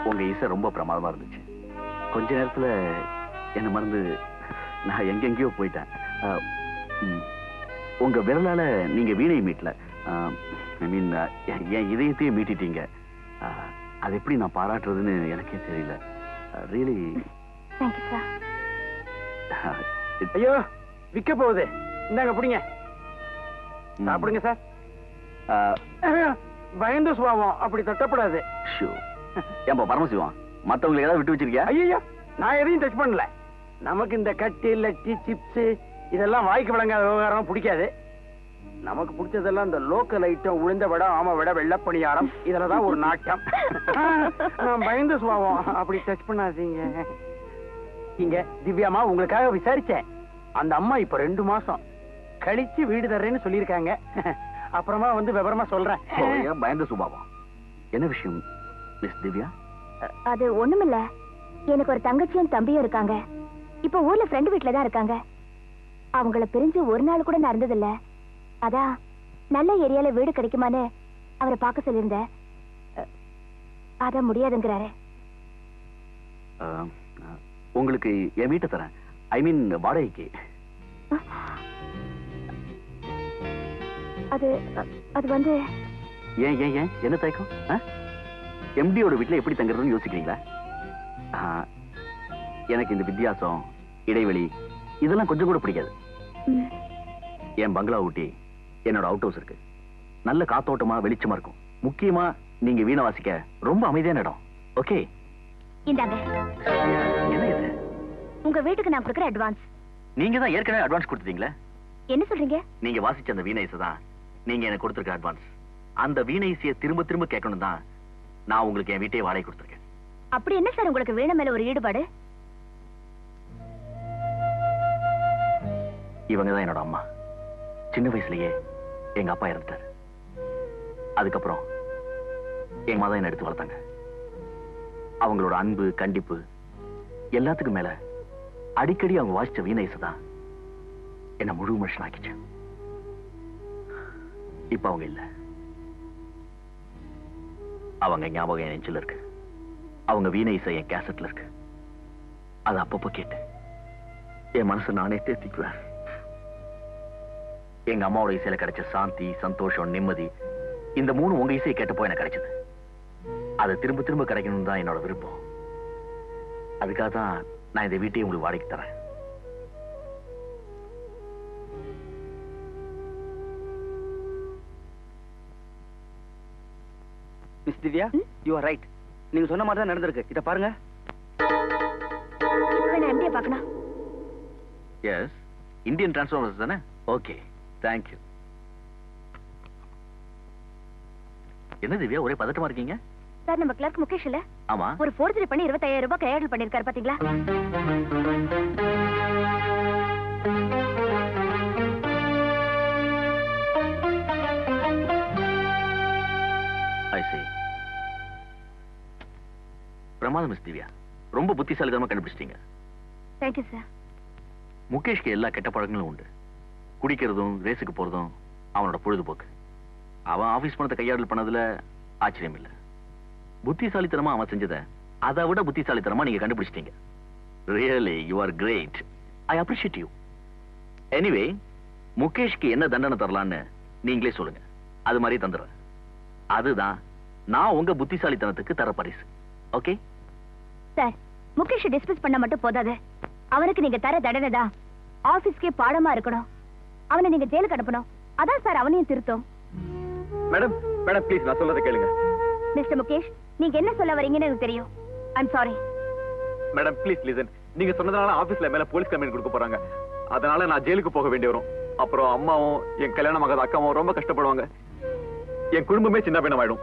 உங்க இசை ரொம்ப பிரமாதமா இருந்துச்சு. கொஞ்ச நேரத்துல என்ன மறந்து நான் எங்கெங்கயோ போயிட்டேன். உங்க விரலால நீங்க வீணை மீட்டல, ஐ மீன் என் இதயத்தையே மீட்டிட்டீங்க. அது எப்படி நான் பாராட்டுறதுன்னு எனக்கே தெரியல. Really thank you sir. ஐயோ விக்க போகுது, இந்தாங்க பிடிங்க சாப்பிடுங்க சார். பயந்து சுபாவம், அப்படி தட்டப்படாது. ஏன்பா பரமசிவம், மத்தவங்களுக்கு ஏதாவது விட்டு வச்சிருக்கியா? ஐயோ நான் எதையும் டச் பண்ணல. நமக்கு இந்த கட்டி லட்டி சிப்ஸ் இதெல்லாம் வாய்க்கு வழங்காத விவகாரம் பிடிக்காது. நமக்கு பிடிச்சதெல்லாம் இந்த லோக்கல் ஐட்டம், உளுந்த வடை, ஆம வடை, வெள்ளப்பணியாரம், இதுலதான் ஒரு நாட்டம். நான் பயந்து சுபாவம், அப்படி டச் பண்ணாதீங்க. இங்க திவ்யாமா உங்களுக்காக விசாரிச்சேன். அந்த அம்மா இப்ப 2 மாசம் கழிச்சு வீடு தர்றேன்னு சொல்லியிருக்காங்க. அப்புறமா வந்து விவரமா சொல்றேன். பயந்த சுபாவம். என்ன விஷயம் மிஸ் திவ்யா? அது ஒண்ணுமில்ல, எனக்கு ஒரு தங்கச்சியும் தம்பியும் இருக்காங்க. இப்ப ஊர்ல ஃப்ரெண்ட் வீட்ல தான் இருக்காங்க. அவங்கள பிரிஞ்சு ஒரு நாள் கூட நடந்ததில்ல. அதான் நல்ல ஏரியால வீடு கிடைக்குமான்னு அவரை பார்க்க சொல்லியிருந்தேன். அத முடியாதுங்கிறாரு. உங்களுக்கு என் வீட்டை தரேன், ஐ மீன் வாடகைக்கு. அது அது வந்து ஏன் ஏன் ஏன் என்ன தயக்கம்? எம்டியோட வீட்டுல எப்படி தங்குறதுன்னு யோசிக்கிறீங்களா? எனக்கு இந்த வித்தியாசம், இடைவெளி இதெல்லாம் கொஞ்சம் கூட பிடிக்காது. என் பங்களா ஊட்டி என்னோட அவுட் ஹவுஸ் இருக்கு. நல்ல காத்தோட்டமா வெளிச்சமா இருக்கும். முக்கியமா நீங்க வீணை வாசிக்க ரொம்ப அமைதியான இடம். ஓகே, இந்தாங்க. என்ன இது? உங்க வீட்டுக்கு நான் கொடுக்குற அட்வான்ஸ். நீங்க தான் ஏற்கனவே அட்வான்ஸ் கொடுத்தீங்களே. என்ன சொல்றீங்க? நீங்க வாசிச்ச அந்த வீணை இசை தான் நீங்க எனக்கு கொடுத்திருக்க அட்வான்ஸ். அந்த வீணை இசையை திரும்ப திரும்ப கேட்கணும் தான் நான் உங்களுக்கு என் வீட்டையே வாடகை கொடுத்திருக்கேன். அப்படி என்ன சார் உங்களுக்கு வீணை மேல ஒரு ஈடுபாடு? இவங்க தான் என்னோட அம்மா. சின்ன வயசுலயே எங்க அப்பா இறந்துட்டாரு. அதுக்கப்புறம் எங்க அம்மா தான் என்ன எடுத்து வளர்த்தாங்க. அவங்களோட அன்பு, கண்டிப்பு எல்லாத்துக்கும் மேல அடிக்கடி அவங்க வாசிச்ச வீணை இசை தான் என்ன முழு மனுஷன் ஆக்கிச்சு. இப்ப அவங்க இல்ல. அவங்க ஞாபகம் என் நெஞ்சில இருக்கு. அவங்க வீணை இசை என் கேசட்ல இருக்கு. அது அப்பப்போ கேட்டு என் மனசு நானே தேத்திக்குவேன். எங்க அம்மாவோட இசையில கிடைச்ச சாந்தி, சந்தோஷம், நிம்மதி, இந்த 3 உங்க இசையை கேட்டப்போ எனக்கு கிடைச்சது. அதை திரும்ப திரும்ப கிடைக்கணும் தான் என்னோட விருப்பம். அதுக்காக தான் நான் இந்த வீட்டையும் உங்களுக்கு வாடகைக்கு தரேன். Miss Divya, you are right. நீங்க சொன்ன மாதிரி தான் நடந்திருக்கு. இத பாருங்க. நான் எம்டியை பார்க்கணும். எஸ், இந்தியன் டிரான்ஸ்ஃபார்மர்ஸ் தானே? Okay, thank you. என்ன திவ்யா ஒரே பதட்டமா இருக்கீங்க? சார், நம்ம கிளர்க் முகேஷ் இல்ல? ஆமா. ஒரு ஃபோர்ஜரி பண்ணி 25,000 ரூபாய் கையாடல் பண்ணிருக்காரு பாத்தீங்களா? ஐ see. பிரமாதம் மிஸ் திவ்யா, ரொம்ப புத்திசாலித்தனமா கண்டுபிடிச்சிட்டீங்க. Thank you sir. முகேஷ்க்கு எல்லா கெட்ட பழக்கங்களும் உண்டு. குடிக்கிறதும் ரேஸுக்கு போறதும் அவனோட பொழுதுபோக்கு. அவன் ஆபீஸ் பணத்தை கையாடல் பண்ணதுல ஆச்சரியம் இல்ல. புத்திசாலித்தனமா அவன் செஞ்சதை அதை விட புத்திசாலித்தனமா நீங்க கண்டுபிடிச்சிட்டீங்க. Really you are great. I appreciate you. Anyway, முகேஷ்க்கு என்ன தண்டனை தரலான்னு நீங்களே சொல்லுங்க, அது மாதிரி தந்துடுறேன். அதுதான் நான் உங்க புத்திசாலித்தனத்துக்கு தர பரிசு. ஓகே சார், முகேஷ் டிஸ்மிஸ் பண்ண மட்டும் போதாது. அவனுக்கு நீங்க தர தண்டனை தான் ஆபீஸ்க்கே பாடமா இருக்கணும். அவனை நீங்க ஜெயிலுக்கு அனுப்பணும். அதான் சார் அவனையும் திருத்தம். மேடம், மேடம் ப்ளீஸ் நான் சொல்றதை கேளுங்க. மிஸ்டர் முகேஷ், நீங்க என்ன சொல்ல வரீங்கன்னு எனக்கு தெரியும். I'm sorry. Madam please listen. நீங்க சொன்னதால ஆபீஸ்ல மேல போலீஸ் கம்ப்ளைண்ட் கொடுக்க போறாங்க. அதனால நான் ஜெயிலுக்கு போக வேண்டி வரும். அப்புறம் அம்மாவும் என் கல்யாணம் ஆகாத அக்காவும் ரொம்ப கஷ்டப்படுவாங்க. என் குடும்பமே சின்ன பின்னமாயிடும்.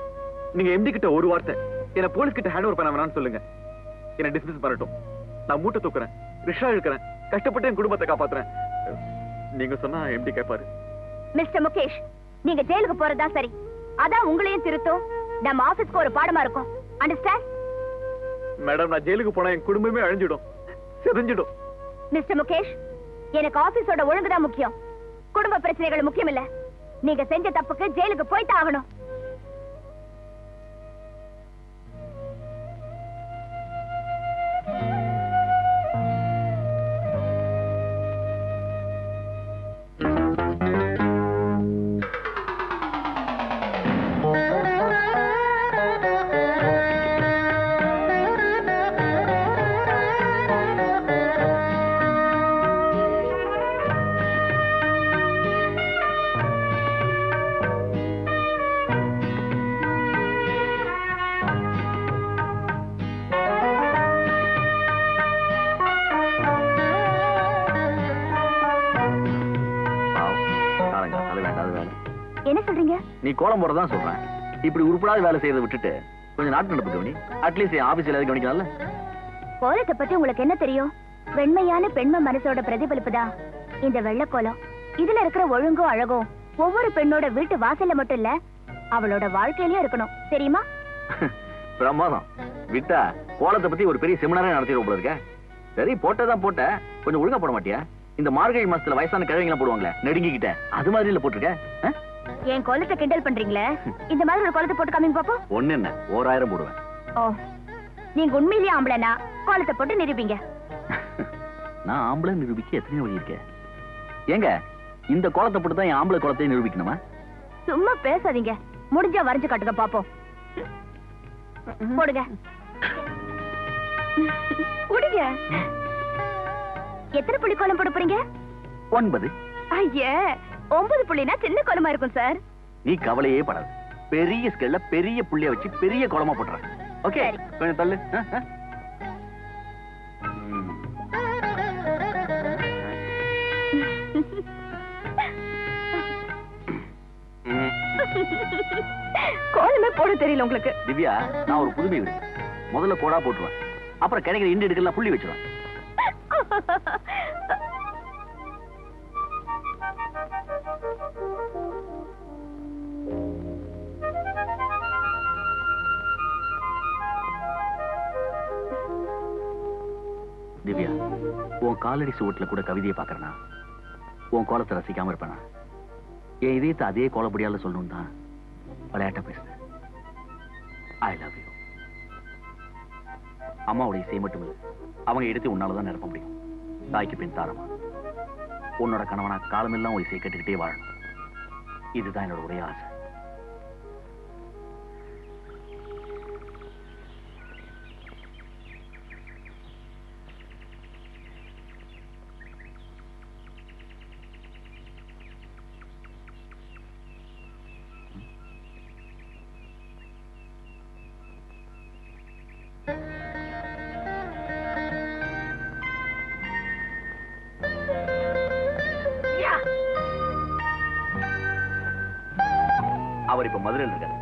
நீங்க எம்டி கிட்ட ஒரு வார்த்தை என்ன போலீஸ் கிட்ட ஹேண்ட் ஓவர் பண்ண வேணாம்னு சொல்லுங்க. என்ன டிஸ்மிஸ் பண்ணட்டும். நான் மூட்டை தூக்குறேன், ரிக்ஷா இழுக்கிறேன், கஷ்டப்பட்டு என் குடும்பத்தை காப்பாத்துறேன். நீங்க சொன்னா எம்டி கேட்பாரு. மிஸ்டர் முகேஷ், நீங்க ஜெயிலுக்கு போறதா சரி. அதான் உங்களையும் திருத்தும், நம்ம ஆபீஸ்க்கு ஒரு பாடமா இருக்கும். அண்டர்ஸ்டாண்ட்? மேடம், நான் ஜெயிலுக்கு போனா என் குடும்பமே அழிஞ்சிடும், சிதைஞ்சிடும். மிஸ்டர் முகேஷ், எனக்கு ஆபீஸோட ஒழுங்குதான் முக்கியம். குடும்ப பிரச்சனைகள் முக்கியம் இல்ல. நீங்க செஞ்ச தப்புக்கு ஜெயிலுக்கு போய்தான் ஆகணும். நீ கோலம் போறதான் சொல்றேன். இப்படி உருப்படாத வேலை செய்யறதை விட்டுட்டு கொஞ்சம் நாட்டு நடப்பு கவனி. அட்லீஸ்ட் என் ஆபீஸ்ல ஏதாவது கவனிக்கலாம்ல. கோலத்தை பத்தி உங்களுக்கு என்ன தெரியும்? வெண்மையான பெண்மை மனசோட பிரதிபலிப்பு தான் இந்த வெள்ளை கோலம். இதுல இருக்கிற ஒழுங்கும் அழகும் ஒவ்வொரு பெண்ணோட வீட்டு வாசல்ல மட்டும் இல்ல, அவளோட வாழ்க்கையிலயும் இருக்கணும், தெரியுமா? பிரமாதம். விட்டா கோலத்தை பத்தி ஒரு பெரிய செமினாரே நடத்திடுவோம் போல இருக்க. சரி, போட்டதான் போட்ட, கொஞ்சம் ஒழுங்கா போட மாட்டியா? இந்த மார்கழி மாசத்துல வயசான கிழவிங்க போடுவாங்களே நெடுங்கிக்கிட்ட, அது மாதிரி இல்ல போட்டிருக்க. என் கோலத்தை கிண்டல் பண்றீங்களே, இந்த மாதிரி ஒரு கோலத்தை போட்டு காமிங்க பாப்போம். ஒண்ணு என்ன, 1000 போடுவேன். ஓ, நீங்க உண்மையிலேயே ஆம்பளைனா கோலத்தை போட்டு நிரூபிங்க. நான் ஆம்பளை நிரூபிக்க எத்தனை வழி இருக்க? ஏங்க, இந்த கோலத்தை போட்டு தான் என் ஆம்பளை கோலத்தை நிரூபிக்கணுமா? சும்மா பேசாதீங்க, முடிஞ்சா வரைஞ்சு காட்டுங்க பாப்போம். போடுங்க. போடுங்க. எத்தனை புள்ளி கோலம் போட போறீங்க? 9. ஐயே, 9 புள்ளினா சின்ன கோலமா இருக்கும் சார். நீ கவலையே படாது, பெரிய ஸ்கேல்ல பெரிய புள்ளிய வச்சு பெரிய கோலமா போட்டுறேன். ஓகே, கொஞ்சம் தள்ளு. கோலமே போட தெரியல உங்களுக்கு. திவ்யா, நான் ஒரு புதுமை விடு. முதல்ல கோடா போட்டுருவேன், அப்புறம் கிடைக்கிற இண்டு எடுக்கலாம் புள்ளி வச்சிருவேன். திவ்யா, உன் காலடி சுவட்டுல கூட கவிதையை பாக்குறனா? உன் கோலத்தை ரசிக்காம இருப்பேனா? என் இதயத்தை அதே கோலப்படியால சொல்லணும் தான் விளையாட்ட பேசுறேன். I love you. அம்மாவோட இசை மட்டும் இல்லை, அவங்க எடுத்து உன்னாலதான் நிரப்ப முடியும். தாய்க்கு பின் தாரமா உன்னோட கணவனா காலமெல்லாம் ஒரு இசையை கேட்டுக்கிட்டே வாழணும். இதுதான் என்னோட ஒரே ஆசை. அவர் இப்ப மதுரையில் இருக்காரு.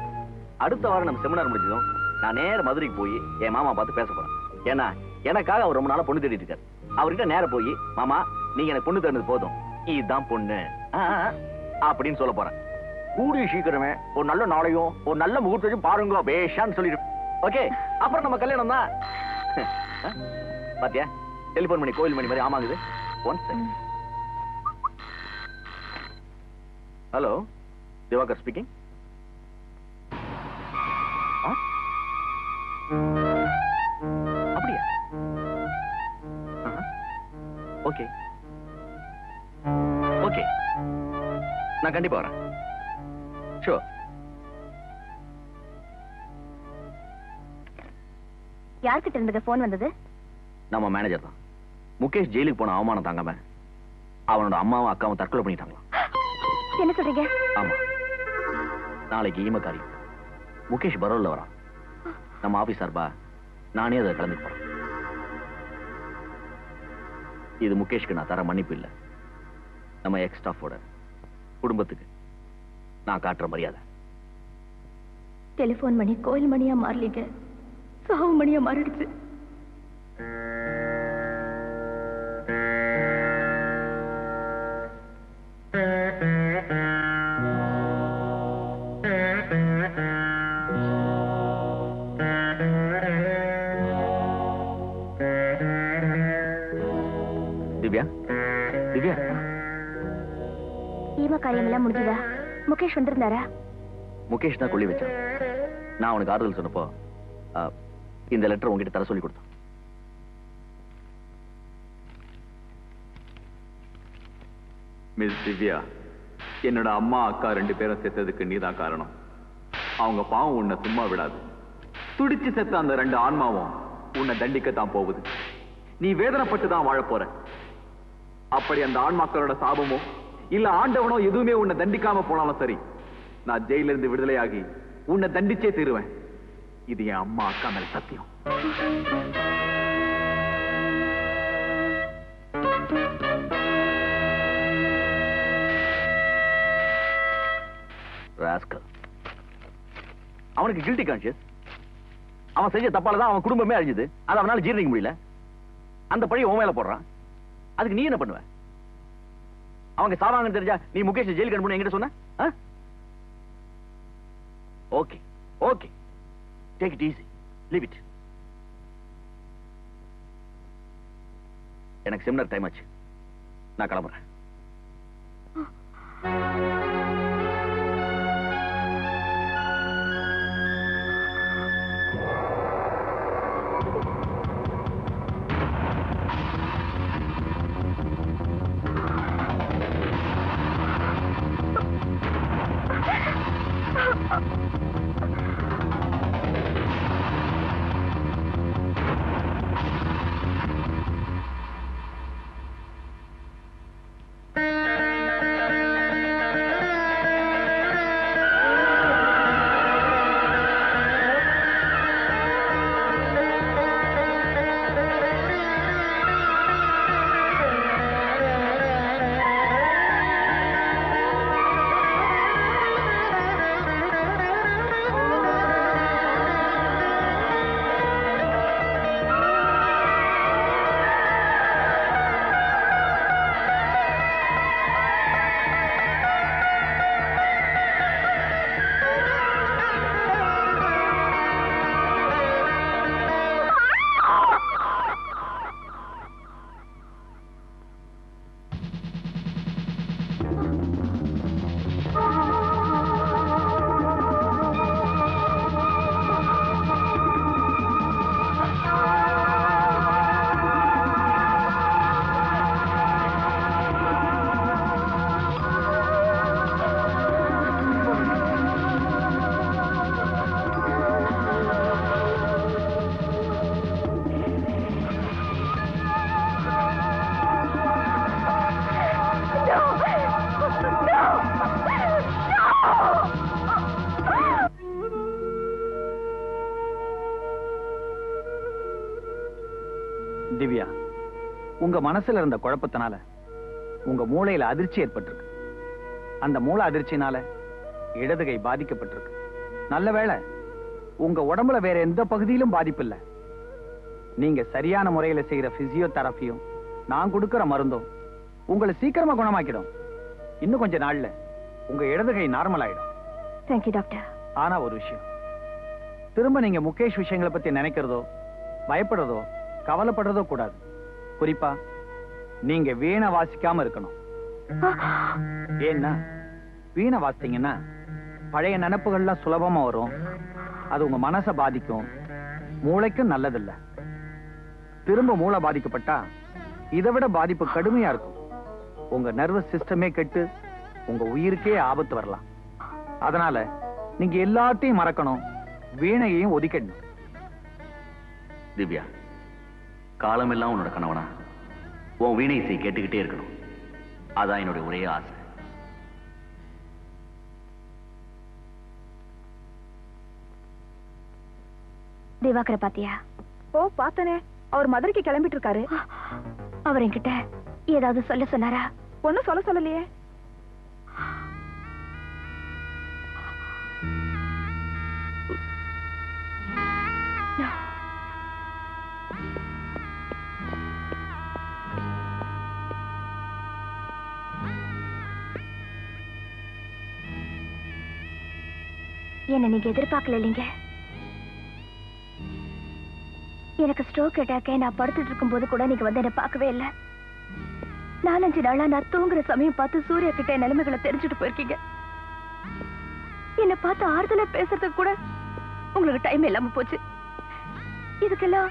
அடுத்த வாரம் நம்ம செமினார் முடிஞ்சதும் நான் நேர மதுரைக்கு போய் என் மாமா பார்த்து பேச போறேன். ஏன்னா எனக்காக அவர் ரொம்ப நாளா பொண்ணு தேடிட்டு இருக்காரு. அவர்கிட்ட நேர போய், மாமா நீங்க எனக்கு பொண்ணு தேடினது போதும், இதுதான் பொண்ணு அப்படின்னு சொல்ல போறேன். கூடிய சீக்கிரமே ஒரு நல்ல நாளையும் ஒரு நல்ல முகூர்த்தத்தையும் பாருங்க பேஷான்னு சொல்லிடு. ஓகே, அப்புறம் நம்ம கல்யாணம் தான். பாத்தியா, டெலிபோன் மணி கோயில் மணி மாதிரி ஆமாங்குது. One second. Hello, Diwakar speaking. அப்படியா? ஓகே ஓகே, நான் கண்டிப்பா வரேன். ஷூர். யார்கிட்ட இருந்தது போன் வந்தது? நம்ம மேனேஜர் தான். முகேஷ் ஜெயிலுக்கு போன அவமானம் தாங்காம அவனோட அம்மாவும் அக்காவும் தற்கொலை பண்ணிட்டாங்களாம். என்ன சொல்றீங்க? ஆமா, நாளைக்கு ஈமக்காரி முகேஷ் பரோல்ல வரான். நம்ம ஆபீஸ் சார்பா நானே அதை கலந்து போறேன். இது முகேஷ்க்கு நான் தர மன்னிப்பு இல்ல, நம்ம எக்ஸ் ஸ்டாஃபோட குடும்பத்துக்கு நான் காட்டுற மரியாதை. டெலிபோன் மணி கோயில் மணியா மாறலீங்க, சாவு மணியா மாறிடுச்சு. திவ்யா, திவ்யா, ஈம காரியம் எல்லாம் முடிஞ்சதா? முகேஷ் வந்திருந்தாரா? முகேஷ் தான் கொள்ளி வச்சான். நான் அவனுக்கு ஆறுதல் சொன்னப்போ இந்த லெட்டர் உங்ககிட்ட தர சொல்லி கொடுத்தான். மிஸ் திவ்யா, என்னோட அம்மா அக்கா 2 பேரும் செத்ததுக்கு நீதான் காரணம். அவங்க பாவம் உன்னை சும்மா விடாது. துடிச்சு செத்த அந்த 2 ஆன்மாவும் உன்னை தண்டிக்கத்தான் போகுது. நீ வேதனைப்பட்டு தான் வாழ போற. அப்படி அந்த ஆன்மாக்களோட சாபமோ இல்ல ஆண்டவனோ எதுவுமே உன்னை தண்டிக்காம போனாலும் சரி, நான் ஜெயில இருந்து விடுதலையாகி உன்னை தண்டிச்சே தீருவேன். இது என் அம்மா அக்கா மேல சத்தியம். ராஸ்கல். அவனுக்கு கில்ட்டி கான்ஷியஸ். அவன் செஞ்ச தப்பால தான் அவன் குடும்பமே அழிஞ்சது. அது அவனால ஜீரணிக்க முடியல. அந்த பழிய உன் மேல போடுறான். அதுக்கு நீ என்ன பண்ணுவ? அவங்க சாவாங்கன்னு தெரிஞ்சா நீ முகேஷ் ஜெயிலுக்கு அனுப்பணும் என்கிட்ட சொன்ன? Okay okay, take it easy, leave it. எனக்கு செமினார் டைம் ஆச்சு, நான் கிளம்புறேன். திவ்யா, உங்க மனசுல இருந்த குழப்பத்தினால உங்க மூளையில அதிர்ச்சி ஏற்பட்டிருக்கு. அந்த மூளை அதிர்ச்சினால இடதுகை பாதிக்கப்பட்டிருக்கு. நல்ல வேளை உங்க உடம்புல வேற எந்த பகுதியிலும் பாதிப்பு இல்ல. நீங்க சரியான முறையில செய்யற பிசியோதெரபியும் நான் கொடுக்கிற மருந்தும் உங்களை சீக்கிரமா குணமாக்கிடும். இன்னும் கொஞ்ச நாள்ல உங்க இடதுகை நார்மல் ஆயிடும். Thank you doctor. ஆனா ஒரு விஷயம், திரும்ப நீங்க முகேஷ் விஷயங்களை பத்தி நினைக்கிறதோ பயப்படுறதோ கவலைப்படுறதோ கூடாது. குறிப்பா நீங்க வீணை வாசிக்காம இருக்கணும். ஏன்னா வீணை வாசித்தீங்கன்னா பழைய நினைப்புகள்லாம் சுலபமா வரும். அது உங்க மனசை பாதிக்கும், மூளைக்கும் நல்லதில்லை. திரும்ப மூளை பாதிக்கப்பட்டா இதை விட பாதிப்பு கடுமையா இருக்கும். உங்க நர்வஸ் சிஸ்டமே கெட்டு உங்க உயிருக்கே ஆபத்து வரலாம். அதனால நீங்க எல்லாத்தையும் மறக்கணும், வீணையையும் ஒதுக்கிடணும். திவ்யா, காலமெல்லாம் உன்னோட கணவனா உன் வீணை இசை கேட்டுக்கிட்டே இருக்கணும். அதான் என்னுடைய ஒரே ஆசை. திவாகர பாத்தியா? ஓ பார்த்தனே, அவர் மதுரைக்கு கிளம்பிட்டு இருக்காரு. அவர் என்கிட்ட ஏதாவது சொல்ல சொன்னாரா? ஒன்னும் சொல்ல சொல்லலையே. என்ன நீங்க எதிர்பார்க்கல இல்லைங்க. எனக்கு ஸ்ட்ரோக் அட்டாக்கே நான் படுத்துட்டு இருக்கும் போது கூட நீங்க வந்து என்ன பார்க்கவே இல்லை. 4-5 நாளா நான் தூங்குற சமயம் பார்த்து சூர்யா கிட்ட நிலைமைகளை தெரிஞ்சுட்டு போயிருக்கீங்க. என்ன பார்த்து ஆறுதலா பேசுறதுக்கு கூட உங்களுக்கு டைம் இல்லாம போச்சு. இதுக்கெல்லாம்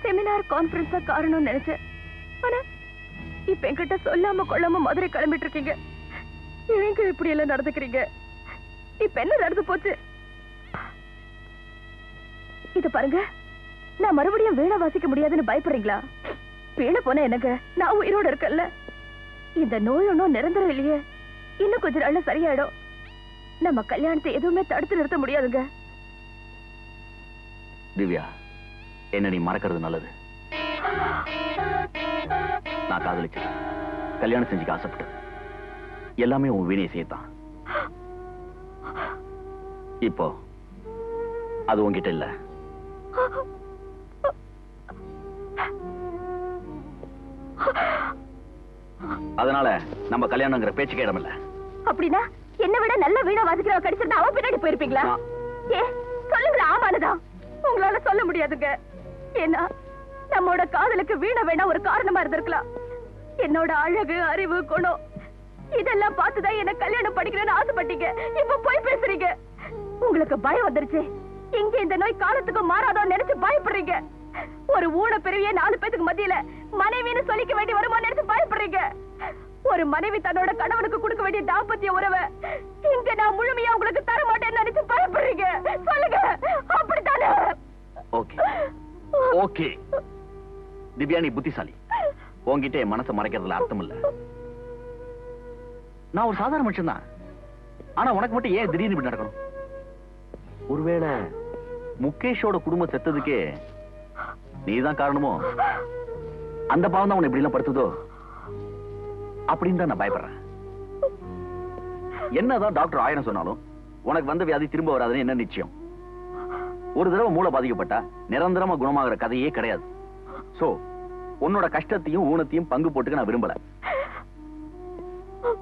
செமினார் கான்ஃபரன்ஸ் தான் காரணம்னு நினைச்சேன். ஆனா இப்ப என்கிட்ட சொல்லாம கொள்ளாம மதுரை கிளம்பிட்டு இருக்கீங்க. எங்க இப்படி எல்லாம் நடந்துக்கிறீங்க? இப்ப என்ன நடந்து போச்சு? இத பாருங்க, நான் மறுபடியும் வீணை வாசிக்க முடியாதுன்னு பயப்படுறீங்களா? வீணை போன எனக்கு நான் உயிரோட இருக்கல. இந்த நோய் ஒன்னும் நிரந்தரம் இல்லையே. இன்னும் கொஞ்ச நாள்ல சரியாயிடும். நம்ம கல்யாணத்தை எதுவுமே தடுத்து நிறுத்த முடியாதுங்க. திவ்யா, என்ன நீ மறக்கிறது நல்லது. நான் காதலிச்சேன், கல்யாணம் செஞ்சுக்க ஆசைப்பட்டேன். எல்லாமே உன் வீணை செய்யத்தான். இப்போ அது உன்கிட்ட இல்ல. அதனால நம்ம கல்யாணங்கிற பேச்சுக்கு இடம் இல்ல. அப்படின்னா என்ன விட நல்ல வீணா வாசிக்கிறவ கிடைச்சிருந்தா அவ பின்னாடி போயிருப்பீங்களா? ஏ சொல்லுங்களா? ஆமானதான் உங்களால சொல்ல முடியாதுங்க. ஏன்னா நம்மோட காதலுக்கு வீண வேணா ஒரு காரணமா இருந்திருக்கலாம். என்னோட அழகு, அறிவு, குணம் இதெல்லாம் பார்த்துதான் என்ன கல்யாணம் படிக்கிறேன்னு ஆசைப்பட்டீங்க. இப்ப போய் பேசுறீங்க. உங்களுக்கு பயம் வந்துருச்சு. இங்க இந்த நோய் காலத்துக்கு மாறாதோன்னு நினைச்சு பயப்படுறீங்க. ஒரு ஊன பிறவியே 4 பேத்துக்கு மத்தியில மனைவின்னு சொல்லிக்க வேண்டி வருமா நினைச்சு பயப்படுறீங்க. ஒரு மனைவி தன்னோட கணவனுக்கு கொடுக்க வேண்டிய தாம்பத்திய உறவை இங்க நான் முழுமையா உங்களுக்கு தர மாட்டேன்னு நினைச்சு பயப்படுறீங்க. சொல்லுங்க, அப்படித்தானே? ஓகே ஓகே திவ்யா, நீ புத்திசாலி. உன்கிட்ட என் மனசை மறைக்கிறதுல அர்த்தம் இல்ல. நான் ஒரு சாதாரண மனுஷன் தான். ஆனா உனக்கு மட்டும் ஏன் திடீர்னு இப்படி நடக்கணும்? ஒருவேளை முகேஷோட குடும்பம் செத்ததுக்கே நீதான் காரணமோ? அந்த பாவம் தான் உன்னை இப்படி எல்லாம் படுத்துதோ? அப்படின்னு தான் நான் பயப்படுறேன். என்னதான் டாக்டர் ஆயிரம் சொன்னாலும் உனக்கு வந்த வியாதி திரும்ப வராதுன்னு என்ன நிச்சயம்? ஒரு தடவை மூளை பாதிக்கப்பட்டா நிரந்தரமா குணமாகிற கதையே கிடையாது. சோ உன்னோட கஷ்டத்தையும் ஊனத்தையும் பங்கு போட்டுக்க நான் விரும்பல.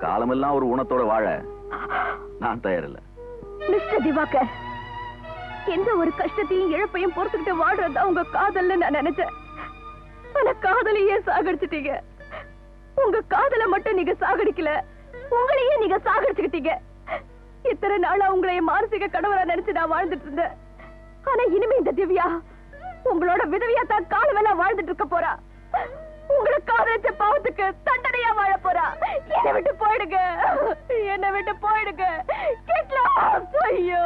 காலமெல்லாம் ஒரு ஊனத்தோட வாழ நான் தயாரில்லை. மிஸ்டர் திவாகர், எந்த ஒரு கஷ்டத்தையும் இழப்பையும் பொறுத்துக்கிட்டு வாழ்றதா உங்க காதல்னு நான் நினைச்சேன். ஆனா காதலையே சாகடிச்சிட்டீங்க. உங்க காதலை மட்டும் நீங்க சாகடிக்கல, உங்களையே நீங்க சாகடிச்சுக்கிட்டீங்க. இத்தனை நாளா உங்களை மானசீக கணவரா நினைச்சு நான் வாழ்ந்துட்டு இருந்தேன். ஆனா இனிமே இந்த திவ்யா உங்களோட விதவியா தான் காலமெல்லாம் வாழ்ந்துட்டு இருக்க போறா. உங்களை காதலிச்ச பாவத்துக்கு தண்டனையா வாழ போறா. என்னை விட்டு போயிடுங்க, என்னை விட்டு போயிடுங்க. ஐயோ